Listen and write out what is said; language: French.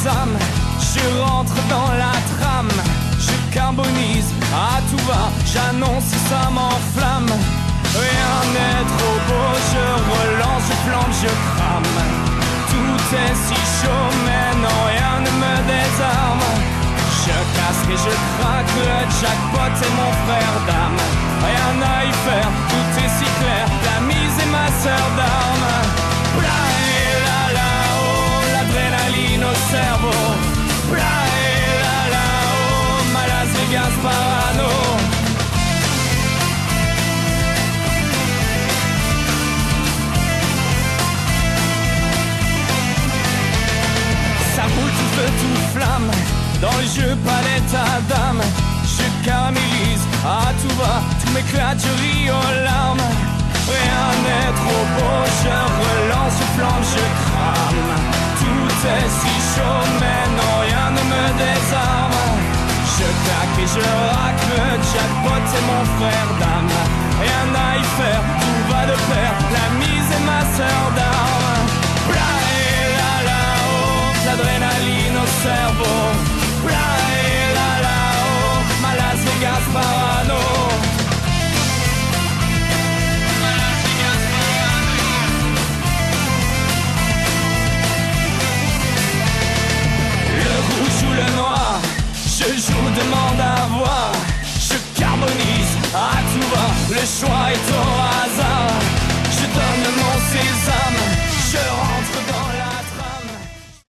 âmes. Je rentre dans la trame, je carbonise à tout va, j'annonce et ça m'enflamme. Rien n'est trop beau, je relance, je flambe, je crame. Tout est si chaud, mais non, rien ne me désarme. Je casque et je craque, le jackpot est mon frère d'âme. Rien à y faire, tout est si clair, la mise est ma sœur d'armes. Bla et la la oh, l'adrénaline au cerveau. Bla et la la oh, ma Las Vegas parano. Ça roule tout feu, tout flamme. Dans le jeu, pas l'état d'âme. Je caramélise à tout va, tout m'éclate, je ris aux larmes. Rien n'est trop beau, je relance, je flambe, je crame. Tout est si chaud, mais non, rien ne me désarme. Je claque et je raque, le jackpot c'est mon frère d'âme. Rien à y faire, tout va de pair, la mise est ma sœur d'armes. Bla et la la oh, l'adrénaline au cerveau. Bla et la la oh, ma Las Vegas parano. Le rouge ou le noir, je joue, demande à voir. Je carbonise à tout va, le choix